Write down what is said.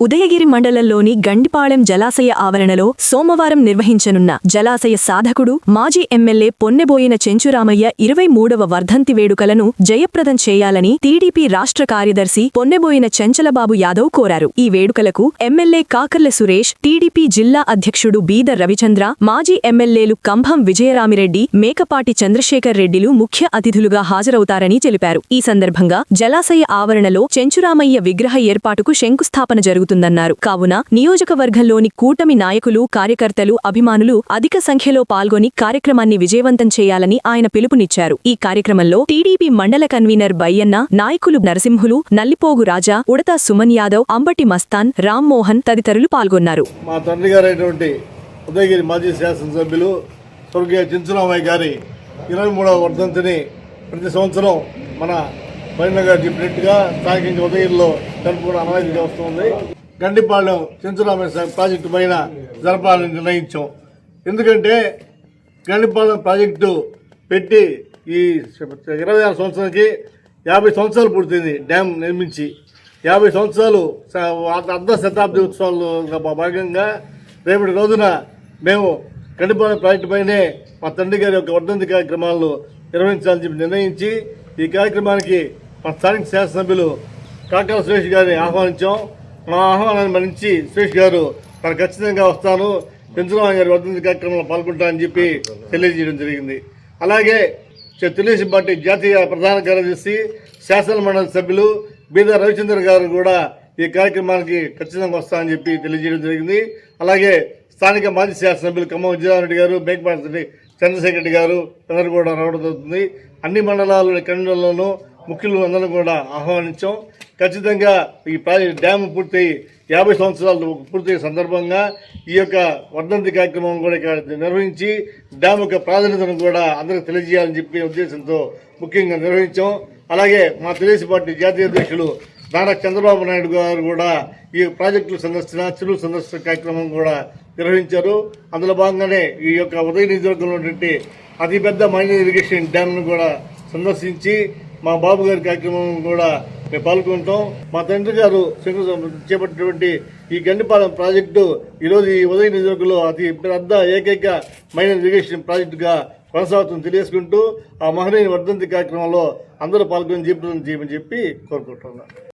ఉదయగిరి మండలంలోని గండిపాళెం జలాశయ ఆవరణలో సోమవారం నిర్వహించనున్న జలాశయ సాధకుడు మాజీ ఎమ్మెల్యే పొన్నెబోయిన చెంచురామయ్య 23వ వర్ధంతి వేడుకలను జయప్రదం చేయాలని టీడీపీ రాష్ట్ర కార్యదర్శి పొన్నెబోయిన చెంచలబాబు యాదవ్ కోరారు. ఈ వేడుకలకు ఎమ్మెల్యే కాకర్ల సురేష్, టీడీపీ జిల్లా అధ్యక్షుడు బీదర్ రవిచంద్ర, మాజీ ఎమ్మెల్యేలు కంభం విజయరామిరెడ్డి, మేకపాటి చంద్రశేఖర్ రెడ్డిలు ముఖ్య అతిథులుగా హాజరవుతారని తెలిపారు. ఈ సందర్భంగా జలాశయ ఆవరణలో చెంచురామయ్య విగ్రహ ఏర్పాటుకు శంకుస్థాపన జరుగుతుందన్నారు. కావున నియోజకవర్గంలోని కూటమి నాయకులు, కార్యకర్తలు, అభిమానులు అధిక సంఖ్యలో పాల్గొని కార్యక్రమాన్ని విజయవంతం చేయాలని ఆయన పిలుపునిచ్చారు. ఈ కార్యక్రమంలో టీడీపీ మండల కన్వీనర్ బయ్యన్న, నాయకులు నరసింహులు, నల్లిపోగు రాజా, ఉడతా సుమన్ యాదవ్, అంబటి మస్తాన్, రామ్మోహన్ తదితరులు పాల్గొన్నారు. మా తండ్రి గారైనటువంటి ఉదయగిరి మాజీ శాసనసభ్యులు స్వర్గీయ చెంచురామయ్య గారి 23వ వర్ధంతిని ప్రతి సంవత్సరం మన బైన గారు చెప్పినట్టుగా స్థానికంగా ఉదయగిరిలో జరుపుకోవడం అనవాయితీగా వస్తుంది. గండిపాళెం చెంచురామయ్య ప్రాజెక్టు పైన జరపాలని నిర్ణయించాం. ఎందుకంటే గండిపాళెం ప్రాజెక్టు పెట్టి ఈ 26 సంవత్సరాలకి 50 సంవత్సరాలు పూర్తయింది. డ్యామ్ నిర్మించి 50 సంవత్సరాలు అర్ధ శతాబ్ది ఉత్సవాల్లో భాగంగా రేపటి రోజున మేము గండిపాళెం ప్రాజెక్టు పైనే మా తండ్రి గారి యొక్క వర్ధంతి కార్యక్రమాలను నిర్వహించాలని చెప్పి నిర్ణయించి ఈ కార్యక్రమానికి మా స్థానిక శాసనసభ్యులు కాకర్ల సురేష్ గారిని ఆహ్వానించాం. మా ఆహ్వానాన్ని మన్నించి సురేష్ గారు తను ఖచ్చితంగా వస్తాను, చెంచురామయ్య గారి వర్ధంతి కార్యక్రమంలో పాల్గొంటానని చెప్పి తెలియజేయడం జరిగింది. అలాగే తెలుగుదేశం పార్టీ జాతీయ ప్రధాన కార్యదర్శి, శాసన మండలి సభ్యులు బీదర్ రవిచంద్ర గారు కూడా ఈ కార్యక్రమానికి ఖచ్చితంగా వస్తామని చెప్పి తెలియజేయడం జరిగింది. అలాగే స్థానిక మాజీ శాసనసభ్యులు ఖమ్మం విజయరామిరెడ్డి గారు, మేకపాటి చంద్రశేఖర్ రెడ్డి గారు అందరూ కూడా రావడం జరుగుతుంది. అన్ని మండలాల్లోని కన్వీనర్లను, ముఖ్యులు అందరూ కూడా ఆహ్వానించాం. ఖచ్చితంగా ఈ డ్యామ్ పూర్తయి 50 సంవత్సరాలు పూర్తయ్యే సందర్భంగా ఈ యొక్క వర్ధంతి కార్యక్రమం కూడా ఇక్కడ నిర్వహించి డ్యామ్ యొక్క ప్రాధాన్యతను కూడా అందరికీ తెలియజేయాలని చెప్పి ఉద్దేశంతో ముఖ్యంగా నిర్వహించాం. అలాగే మా తెలుగుదేశం పార్టీ జాతీయ అధ్యక్షులు నారా చంద్రబాబు నాయుడు గారు కూడా ఈ ప్రాజెక్టుల సందర్శన, చెరువు సందర్శన కార్యక్రమం కూడా నిర్వహించారు. అందులో భాగంగానే ఈ యొక్క ఉదయ నియోజకవర్గంలో ఉన్నటువంటి అతిపెద్ద మైనర్ ఇరిగేషన్ డ్యామ్ను కూడా సందర్శించి మా బాబు గారి కార్యక్రమం కూడా మేము పాల్గొంటాం. మా తండ్రి గారు చేపట్టినటువంటి ఈ గండిపాలెం ప్రాజెక్టు ఈరోజు ఈ ఉదయ నియోజకవర్గంలో అతి పెద్ద ఏకైక మైనర్ ఇరిగేషన్ ప్రాజెక్టుగా కొనసాగుతుంది తెలియజేసుకుంటూ ఆ మహనీయ వర్ధంతి కార్యక్రమంలో అందరూ పాల్గొని జీవితం చేయమని చెప్పి కోరుకుంటున్నాను.